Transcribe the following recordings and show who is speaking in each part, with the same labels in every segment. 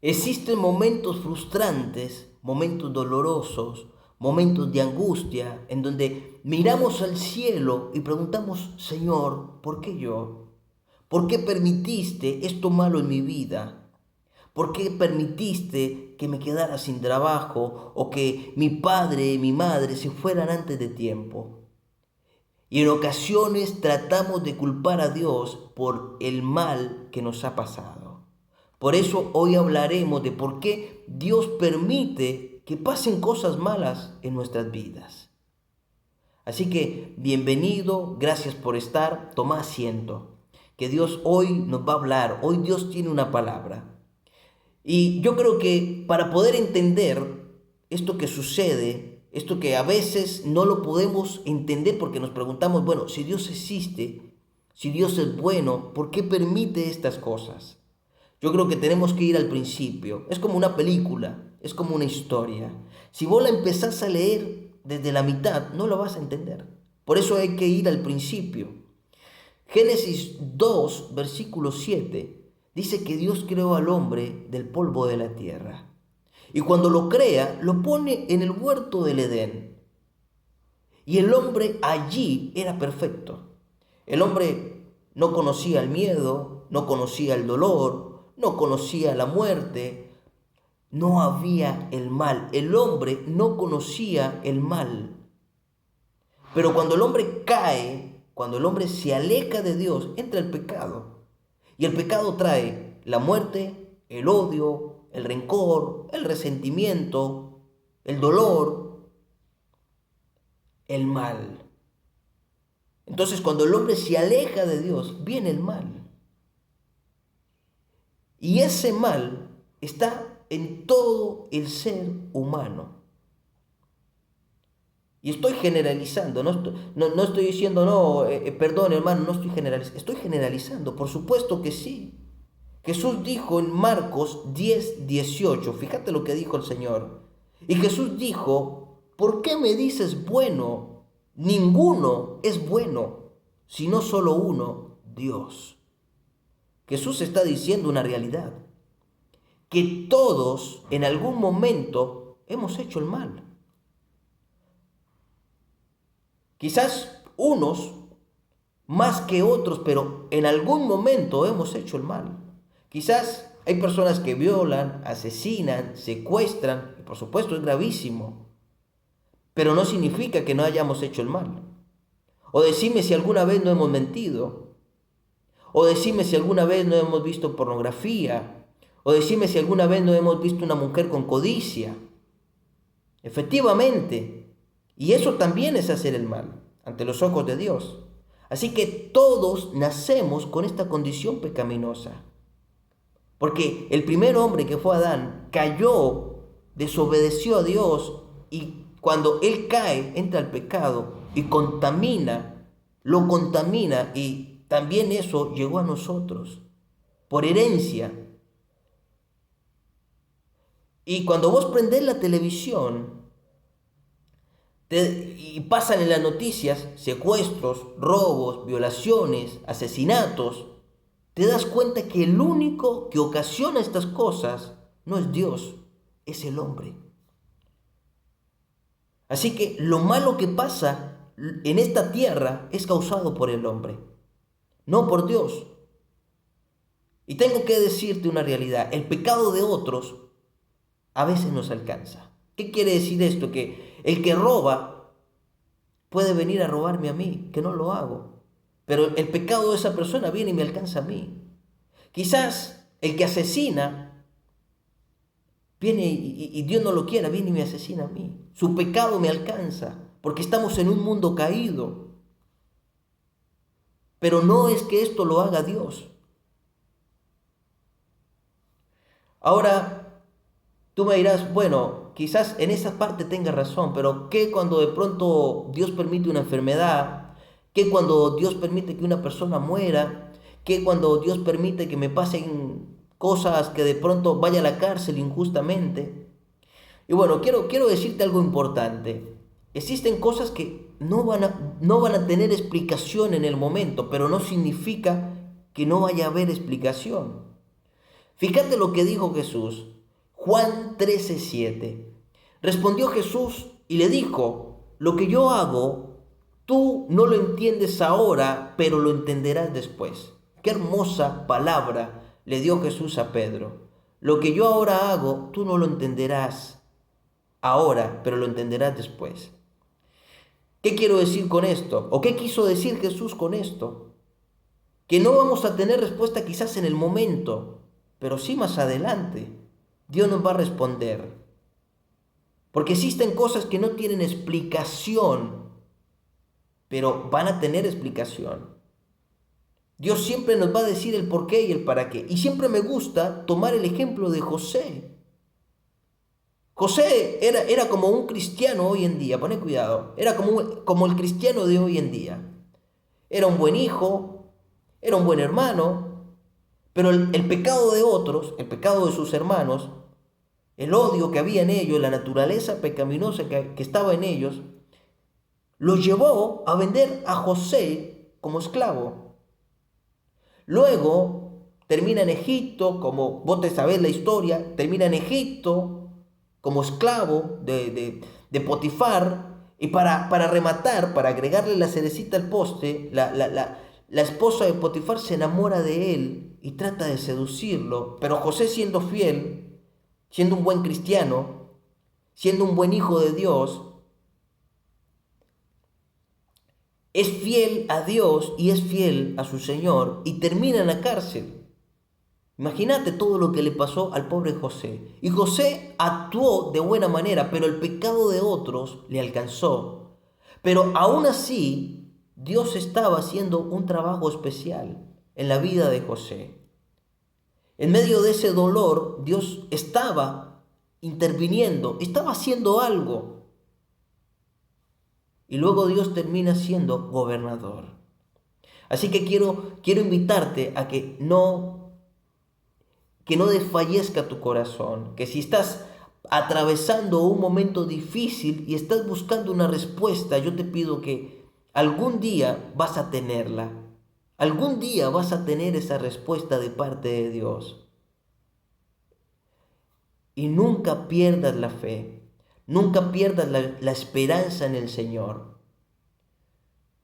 Speaker 1: Existen momentos frustrantes, momentos dolorosos, momentos de angustia, en donde miramos al cielo y preguntamos, Señor, ¿por qué yo? ¿Por qué permitiste esto malo en mi vida? ¿Por qué permitiste que me quedara sin trabajo o que mi padre y mi madre se fueran antes de tiempo? Y en ocasiones tratamos de culpar a Dios por el mal que nos ha pasado. Por eso hoy hablaremos de por qué Dios permite que pasen cosas malas en nuestras vidas. Así que bienvenido, gracias por estar, toma asiento. Que Dios hoy nos va a hablar, hoy Dios tiene una palabra. Y yo creo que para poder entender esto que sucede, esto que a veces no lo podemos entender porque nos preguntamos, bueno, si Dios existe, si Dios es bueno, ¿por qué permite estas cosas? Yo creo que tenemos que ir al principio. Es como una película, es como una historia. Si vos la empezás a leer desde la mitad, no la vas a entender. Por eso hay que ir al principio. Génesis 2, versículo 7. Dice que Dios creó al hombre del polvo de la tierra. Y cuando lo crea, lo pone en el huerto del Edén. Y el hombre allí era perfecto. El hombre no conocía el miedo, no conocía el dolor, no conocía la muerte. No había el mal. El hombre no conocía el mal. Pero cuando el hombre cae, cuando el hombre se aleja de Dios, entra el pecado. Y el pecado trae la muerte, el odio, el rencor, el resentimiento, el dolor, el mal. Entonces, cuando el hombre se aleja de Dios, viene el mal. Y ese mal está en todo el ser humano. Y estoy generalizando, no estoy diciendo, perdón hermano, no estoy generalizando, estoy generalizando, por supuesto que sí. Jesús dijo en Marcos 10:18, fíjate lo que dijo el Señor. Y Jesús dijo, ¿por qué me dices bueno? Ninguno es bueno, sino solo uno, Dios. Jesús está diciendo una realidad, que todos en algún momento hemos hecho el mal. Quizás unos más que otros, pero en algún momento hemos hecho el mal. Quizás hay personas que violan, asesinan, secuestran, y por supuesto es gravísimo, pero no significa que no hayamos hecho el mal. O decime si alguna vez no hemos mentido, o decime si alguna vez no hemos visto pornografía, o decime si alguna vez no hemos visto una mujer con codicia. Efectivamente, y eso también es hacer el mal ante los ojos de Dios. Así que todos nacemos con esta condición pecaminosa. Porque el primer hombre que fue Adán cayó, desobedeció a Dios y cuando él cae entra al pecado y lo contamina y también eso llegó a nosotros por herencia. Y cuando vos prendés la televisión y pasan en las noticias secuestros, robos, violaciones, asesinatos, te das cuenta que el único que ocasiona estas cosas no es Dios, es el hombre. Así que lo malo que pasa en esta tierra es causado por el hombre, no por Dios. Y tengo que decirte una realidad, el pecado de otros a veces nos alcanza. ¿Qué quiere decir esto? Que el que roba puede venir a robarme a mí, que no lo hago. Pero el pecado de esa persona viene y me alcanza a mí. Quizás el que asesina viene y Dios no lo quiera, viene y me asesina a mí. Su pecado me alcanza porque estamos en un mundo caído. Pero no es que esto lo haga Dios. Ahora, tú me dirás, bueno, quizás en esa parte tengas razón, pero ¿qué cuando de pronto Dios permite una enfermedad? ¿Qué cuando Dios permite que una persona muera? ¿Qué cuando Dios permite que me pasen cosas que de pronto vaya a la cárcel injustamente? Y bueno, quiero decirte algo importante. Existen cosas que no van a tener explicación en el momento, pero no significa que no vaya a haber explicación. Fíjate lo que dijo Jesús. Juan 13:7. Respondió Jesús y le dijo: lo que yo hago, tú no lo entiendes ahora, pero lo entenderás después. Qué hermosa palabra le dio Jesús a Pedro. Lo que yo ahora hago, tú no lo entenderás ahora, pero lo entenderás después. ¿Qué quiero decir con esto? ¿O qué quiso decir Jesús con esto? Que no vamos a tener respuesta quizás en el momento, pero sí más adelante. Dios nos va a responder. Porque existen cosas que no tienen explicación, pero van a tener explicación. Dios siempre nos va a decir el por qué y el para qué. Y siempre me gusta tomar el ejemplo de José. José era como un cristiano hoy en día, poné cuidado, era como el cristiano de hoy en día. Era un buen hijo, era un buen hermano, pero el pecado de otros, el pecado de sus hermanos, el odio que había en ellos, la naturaleza pecaminosa que estaba en ellos, los llevó a vender a José como esclavo. Luego termina en Egipto, como vos te sabés la historia, termina en Egipto como esclavo de Potifar, y para rematar, para agregarle la cerecita al postre, la esposa de Potifar se enamora de él y trata de seducirlo, pero José, siendo fiel, siendo un buen cristiano, siendo un buen hijo de Dios, es fiel a Dios y es fiel a su Señor y termina en la cárcel. Imagínate todo lo que le pasó al pobre José. Y José actuó de buena manera, pero el pecado de otros le alcanzó. Pero aún así, Dios estaba haciendo un trabajo especial en la vida de José. En medio de ese dolor, Dios estaba interviniendo, estaba haciendo algo. Y luego Dios termina siendo gobernador. Así que quiero invitarte a que no desfallezca tu corazón, que si estás atravesando un momento difícil y estás buscando una respuesta, yo te pido que algún día vas a tenerla. Algún día vas a tener esa respuesta de parte de Dios. Y nunca pierdas la fe, nunca pierdas la esperanza en el Señor.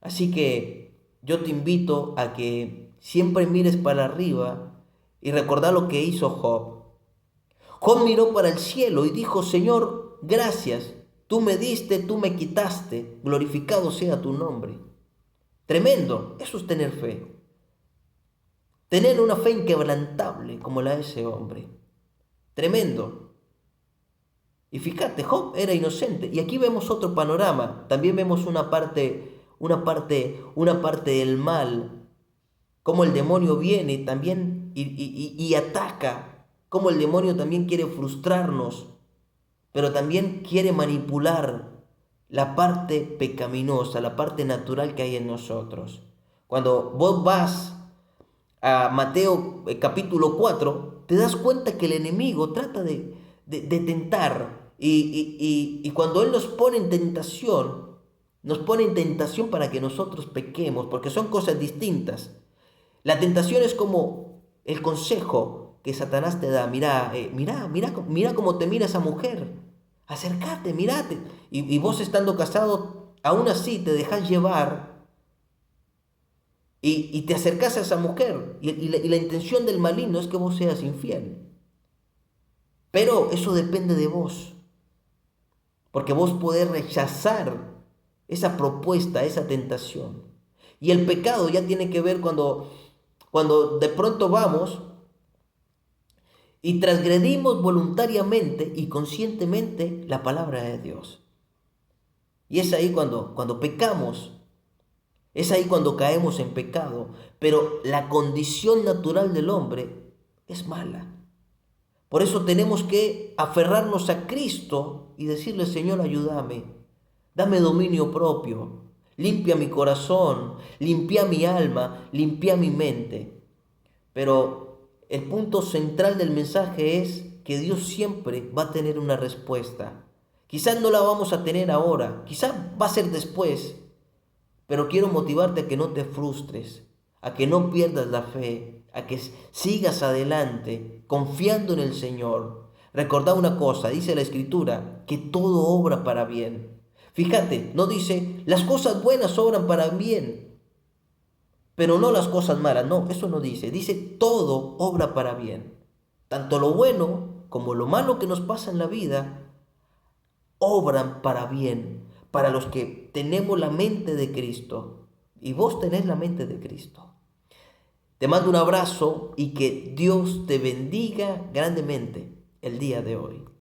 Speaker 1: Así que yo te invito a que siempre mires para arriba y recordar lo que hizo Job. Job miró para el cielo y dijo: Señor, gracias, tú me diste, tú me quitaste, glorificado sea tu nombre. Tremendo, eso es tener fe. Tener una fe inquebrantable como la de ese hombre. Tremendo. Y fíjate, Job era inocente. Y aquí vemos otro panorama. También vemos una parte del mal. Cómo el demonio viene también y ataca. Cómo el demonio también quiere frustrarnos. Pero también quiere manipular la parte pecaminosa, la parte natural que hay en nosotros. Cuando vos vas a Mateo capítulo 4, te das cuenta que el enemigo trata de tentar. Y cuando él nos pone en tentación para que nosotros pequemos, porque son cosas distintas. La tentación es como el consejo que Satanás te da. Mira cómo te mira esa mujer. Acércate, mírate. Y vos estando casado, aún así te dejas llevar y te acercas a esa mujer. Y la intención del maligno es que vos seas infiel. Pero eso depende de vos. Porque vos podés rechazar esa propuesta, esa tentación. Y el pecado ya tiene que ver cuando de pronto vamos y transgredimos voluntariamente y conscientemente la palabra de Dios. Y es ahí cuando pecamos, es ahí cuando caemos en pecado. Pero la condición natural del hombre es mala. Por eso tenemos que aferrarnos a Cristo y decirle: Señor, ayúdame, dame dominio propio, limpia mi corazón, limpia mi alma, limpia mi mente. Pero el punto central del mensaje es que Dios siempre va a tener una respuesta. Quizás no la vamos a tener ahora, quizás va a ser después, pero quiero motivarte a que no te frustres, a que no pierdas la fe, a que sigas adelante confiando en el Señor, Recordá una cosa, dice la Escritura, que todo obra para bien. Fíjate, no dice, las cosas buenas obran para bien, pero no las cosas malas. No, eso no dice. Dice, todo obra para bien. Tanto lo bueno como lo malo que nos pasa en la vida obran para bien, para los que tenemos la mente de Cristo. Y vos tenés la mente de Cristo. Te mando un abrazo y que Dios te bendiga grandemente el día de hoy.